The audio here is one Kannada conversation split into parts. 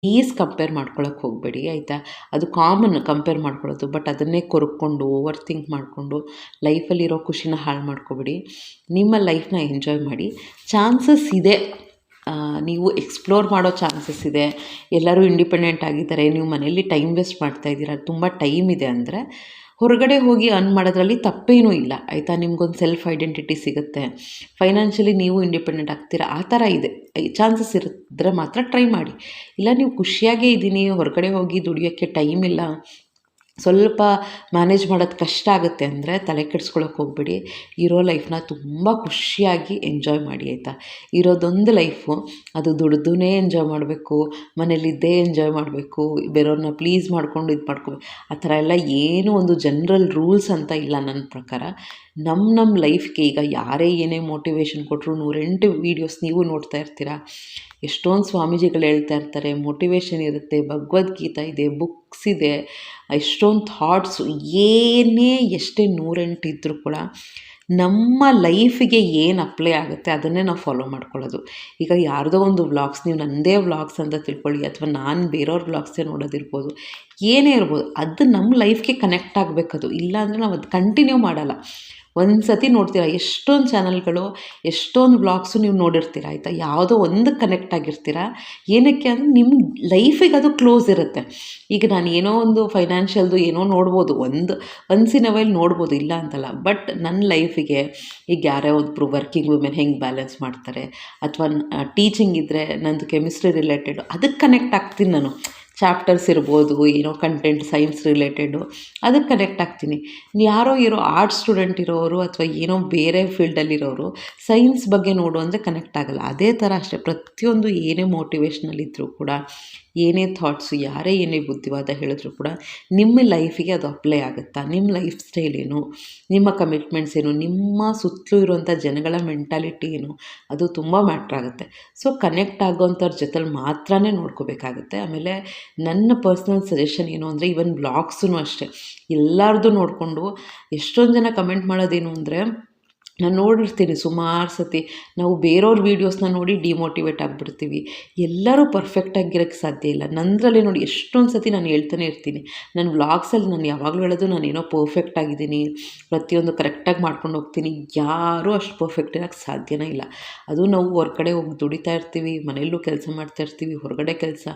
ಪ್ಲೀಸ್ ಕಂಪೇರ್ ಮಾಡ್ಕೊಳಕ್ಕೆ ಹೋಗಬೇಡಿ ಆಯಿತಾ. ಅದು ಕಾಮನ್ ಕಂಪೇರ್ ಮಾಡ್ಕೊಳ್ಳೋದು. ಬಟ್ ಅದನ್ನೇ ಕೊರ್ಕೊಂಡು ಓವರ್ ಥಿಂಕ್ ಮಾಡಿಕೊಂಡು ಲೈಫಲ್ಲಿರೋ ಖುಷಿನ ಹಾಳು ಮಾಡ್ಕೊಬೇಡಿ. ನಿಮ್ಮ ಲೈಫ್ನ ಎಂಜಾಯ್ ಮಾಡಿ. ಚಾನ್ಸಸ್ ಇದೆ, ನೀವು ಎಕ್ಸ್ಪ್ಲೋರ್ ಮಾಡೋ ಚಾನ್ಸಸ್ ಇದೆ. ಎಲ್ಲರೂ ಇಂಡಿಪೆಂಡೆಂಟ್ ಆಗಿದ್ದಾರೆ, ನೀವು ಮನೇಲಿ ಟೈಮ್ ವೇಸ್ಟ್ ಮಾಡ್ತಾಯಿದ್ದೀರಾ, ತುಂಬ ಟೈಮ್ ಇದೆ ಅಂದರೆ ಹೊರಗಡೆ ಹೋಗಿ ಅರ್ನ್ ಮಾಡೋದ್ರಲ್ಲಿ ತಪ್ಪೇನೂ ಇಲ್ಲ ಆಯಿತಾ. ನಿಮ್ಗೊಂದು ಸೆಲ್ಫ್ ಐಡೆಂಟಿಟಿ ಸಿಗುತ್ತೆ, ಫೈನಾನ್ಷಿಯಲಿ ನೀವು ಇಂಡಿಪೆಂಡೆಂಟ್ ಆಗ್ತೀರಾ, ಆ ಥರ ಇದೆ. ಚಾನ್ಸಸ್ ಇರಿದ್ರೆ ಮಾತ್ರ ಟ್ರೈ ಮಾಡಿ. ಇಲ್ಲ ನೀವು ಖುಷಿಯಾಗೇ ಇದ್ದೀನಿ, ಹೊರಗಡೆ ಹೋಗಿ ದುಡಿಯೋಕ್ಕೆ ಟೈಮ್ ಇಲ್ಲ, ಸ್ವಲ್ಪ ಮ್ಯಾನೇಜ್ ಮಾಡೋದು ಕಷ್ಟ ಆಗುತ್ತೆ ಅಂದರೆ ತಲೆ ಕೆಡಿಸ್ಕೊಳಕ್ಕೆ ಹೋಗ್ಬೇಡಿ. ಇರೋ ಲೈಫ್ನ ತುಂಬ ಖುಷಿಯಾಗಿ ಎಂಜಾಯ್ ಮಾಡಿ ಆಯಿತಾ. ಇರೋದೊಂದು ಲೈಫು, ಅದು ದುಡ್ದೇ ಎಂಜಾಯ್ ಮಾಡಬೇಕು, ಮನೇಲಿದ್ದೇ ಎಂಜಾಯ್ ಮಾಡಬೇಕು, ಬೇರೆಯವ್ರನ್ನ ಪ್ಲೀಸ್ ಮಾಡಿಕೊಂಡು ಇದು ಮಾಡ್ಕೋಬೇಕು, ಆ ಥರ ಎಲ್ಲ ಏನೂ ಒಂದು ಜನರಲ್ ರೂಲ್ಸ್ ಅಂತ ಇಲ್ಲ ನನ್ನ ಪ್ರಕಾರ. ನಮ್ಮ ಲೈಫ್ಗೆ ಈಗ ಯಾರೇ ಏನೇ ಮೋಟಿವೇಶನ್ ಕೊಟ್ಟರು 108 ವೀಡಿಯೋಸ್ ನೀವು ನೋಡ್ತಾ ಇರ್ತೀರ. ಎಷ್ಟೊಂದು ಸ್ವಾಮೀಜಿಗಳು ಹೇಳ್ತಾ ಇರ್ತಾರೆ, ಮೋಟಿವೇಶನ್ ಇರುತ್ತೆ, ಭಗವದ್ಗೀತಾ ಇದೆ, ಬುಕ್ಸ್ ಇದೆ, ಎಷ್ಟೊಂದು ಥಾಟ್ಸು, ಏನೇ ಎಷ್ಟೇ 108 ಇದ್ದರೂ ಕೂಡ ನಮ್ಮ ಲೈಫಿಗೆ ಏನು ಅಪ್ಲೈ ಆಗುತ್ತೆ ಅದನ್ನೇ ನಾವು ಫಾಲೋ ಮಾಡ್ಕೊಳ್ಳೋದು. ಈಗ ಯಾರ್ದೋ ಒಂದು ವ್ಲಾಗ್ಸ್, ನೀವು ನನ್ನದೇ ವ್ಲಾಗ್ಸ್ ಅಂತ ತಿಳ್ಕೊಳ್ಳಿ, ಅಥವಾ ನಾನು ಬೇರೆಯವ್ರ ವ್ಲಾಗ್ಸೇ ನೋಡೋದಿರ್ಬೋದು, ಏನೇ ಇರ್ಬೋದು, ಅದು ನಮ್ಮ ಲೈಫ್ಗೆ ಕನೆಕ್ಟ್ ಆಗಬೇಕದು. ಇಲ್ಲಾಂದರೆ ನಾವು ಅದು ಕಂಟಿನ್ಯೂ ಮಾಡಲ್ಲ. ಒಂದು ಸತಿ ನೋಡ್ತೀರ, ಎಷ್ಟೊಂದು ಚಾನಲ್ಗಳು, ಎಷ್ಟೊಂದು ವ್ಲಾಗ್ಸು ನೀವು ನೋಡಿರ್ತೀರ ಆಯಿತಾ. ಯಾವುದೋ ಒಂದು ಕನೆಕ್ಟ್ ಆಗಿರ್ತೀರ. ಏನಕ್ಕೆ ಅಂದರೆ ನಿಮ್ಮ ಲೈಫಿಗೆ ಅದು ಕ್ಲೋಸ್ ಇರುತ್ತೆ. ಈಗ ನಾನು ಏನೋ ಒಂದು ಫೈನಾನ್ಷಿಯಲ್ದು ಏನೋ ನೋಡ್ಬೋದು, ಒನ್ಸ್ ಇನ್ ಅ ವೈಲ್ ನೋಡ್ಬೋದು, ಇಲ್ಲ ಅಂತಲ್ಲ. ಬಟ್ ನನ್ನ ಲೈಫಿಗೆ ಈಗ ಯಾರೇ ಒಬ್ಬರು ವರ್ಕಿಂಗ್ ವುಮೆನ್ ಹೆಂಗೆ ಬ್ಯಾಲೆನ್ಸ್ ಮಾಡ್ತಾರೆ, ಅಥವಾ ಟೀಚಿಂಗ್ ಇದ್ದರೆ ನಂದು ಕೆಮಿಸ್ಟ್ರಿ ರಿಲೇಟೆಡು, ಅದಕ್ಕೆ ಕನೆಕ್ಟ್ ಆಗ್ತೀನಿ ನಾನು. ಚಾಪ್ಟರ್ಸ್ ಇರ್ಬೋದು, ಏನೋ ಕಂಟೆಂಟ್ ಸೈನ್ಸ್ ರಿಲೇಟೆಡು, ಅದಕ್ಕೆ ಕನೆಕ್ಟ್ ಆಗ್ತೀನಿ. ಯಾರೋ ಆರ್ಟ್ಸ್ ಸ್ಟೂಡೆಂಟ್ ಇರೋರು ಅಥವಾ ಏನೋ ಬೇರೆ ಫೀಲ್ಡಲ್ಲಿರೋರು ಸೈನ್ಸ್ ಬಗ್ಗೆ ನೋಡು ಅಂದರೆ ಕನೆಕ್ಟ್ ಆಗಲ್ಲ. ಅದೇ ಥರ ಅಷ್ಟೇ, ಪ್ರತಿಯೊಂದು ಏನೇ ಮೋಟಿವೇಶ್ನಲ್ ಇದ್ದರೂ ಕೂಡ, ಏನೇ ಥಾಟ್ಸು, ಯಾರೇ ಏನೇ ಬುದ್ಧಿವಾದ ಹೇಳಿದ್ರು ಕೂಡ ನಿಮ್ಮ ಲೈಫಿಗೆ ಅದು ಅಪ್ಲೈ ಆಗುತ್ತಾ, ನಿಮ್ಮ ಲೈಫ್ ಸ್ಟೈಲ್ ಏನು, ನಿಮ್ಮ ಕಮಿಟ್ಮೆಂಟ್ಸ್ ಏನು, ನಿಮ್ಮ ಸುತ್ತಲೂ ಇರುವಂಥ ಜನಗಳ ಮೆಂಟಾಲಿಟಿ ಏನು, ಅದು ತುಂಬ ಮ್ಯಾಟ್ರ್ ಆಗುತ್ತೆ. ಸೊ ಕನೆಕ್ಟ್ ಆಗೋವಂಥವ್ರ ಜೊತೆಲಿ ಮಾತ್ರ ನೋಡ್ಕೋಬೇಕಾಗುತ್ತೆ. ಆಮೇಲೆ ನನ್ನ ಪರ್ಸ್ನಲ್ ಸಜೆಷನ್ ಏನು ಅಂದರೆ, ಈವನ್ ಬ್ಲಾಗ್ಸೂ ಅಷ್ಟೇ, ಎಲ್ಲರದ್ದು ನೋಡಿಕೊಂಡು ಎಷ್ಟೊಂದು ಜನ ಕಮೆಂಟ್ ಮಾಡೋದೇನು ಅಂದರೆ, ನಾನು ನೋಡಿರ್ತೀನಿ ಸುಮಾರು ಸತಿ, ನಾವು ಬೇರೆಯವ್ರ ವೀಡಿಯೋಸ್ನ ನೋಡಿ ಡಿಮೋಟಿವೇಟ್ ಆಗಿಬಿಡ್ತೀವಿ. ಎಲ್ಲರೂ ಪರ್ಫೆಕ್ಟಾಗಿರೋಕ್ಕೆ ಸಾಧ್ಯ ಇಲ್ಲ. ನಂದರಲ್ಲಿ ನೋಡಿ ಎಷ್ಟೊಂದು ಸತಿ ನಾನು ಹೇಳ್ತಾನೆ ಇರ್ತೀನಿ, ನನ್ನ ವ್ಲಾಗ್ಸಲ್ಲಿ ನಾನು ಯಾವಾಗಲೂ ಹೇಳೋದು, ನಾನೇನೋ ಪರ್ಫೆಕ್ಟ್ ಆಗಿದ್ದೀನಿ, ಪ್ರತಿಯೊಂದು ಕರೆಕ್ಟಾಗಿ ಮಾಡ್ಕೊಂಡು ಹೋಗ್ತೀನಿ. ಯಾರೂ ಅಷ್ಟು ಪರ್ಫೆಕ್ಟ್ ಇರೋಕ್ಕೆ ಸಾಧ್ಯನೇ ಇಲ್ಲ. ಅದು ನಾವು ಹೊರಗಡೆ ಹೋಗಿ ದುಡಿತಾ ಇರ್ತೀವಿ, ಮನೆಯಲ್ಲೂ ಕೆಲಸ ಮಾಡ್ತಾ ಇರ್ತೀವಿ, ಹೊರಗಡೆ ಕೆಲಸ,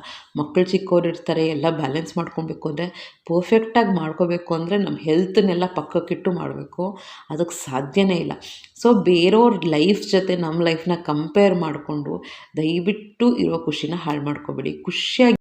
ಮಕ್ಕಳು ಚಿಕ್ಕವ್ರು ಇರ್ತಾರೆ, ಎಲ್ಲ ಬ್ಯಾಲೆನ್ಸ್ ಮಾಡ್ಕೊಬೇಕು ಅಂದರೆ, ಪರ್ಫೆಕ್ಟಾಗಿ ಮಾಡ್ಕೋಬೇಕು ಅಂದರೆ ನಮ್ಮ ಹೆಲ್ತನ್ನೆಲ್ಲ ಪಕ್ಕಕ್ಕಿಟ್ಟು ಮಾಡಬೇಕು. ಅದಕ್ಕೆ ಸಾಧ್ಯನೇ ಇಲ್ಲ. ಸೊ ಬೇರೆಯವ್ರ ಲೈಫ್ ಜೊತೆ ನಮ್ಮ ಲೈಫ್ನ ಕಂಪೇರ್ ಮಾಡಿಕೊಂಡು ದಯವಿಟ್ಟು ಇರೋ ಖುಷಿನ ಹಾಳು ಮಾಡ್ಕೋಬೇಡಿ. ಖುಷಿಯಾಗಿ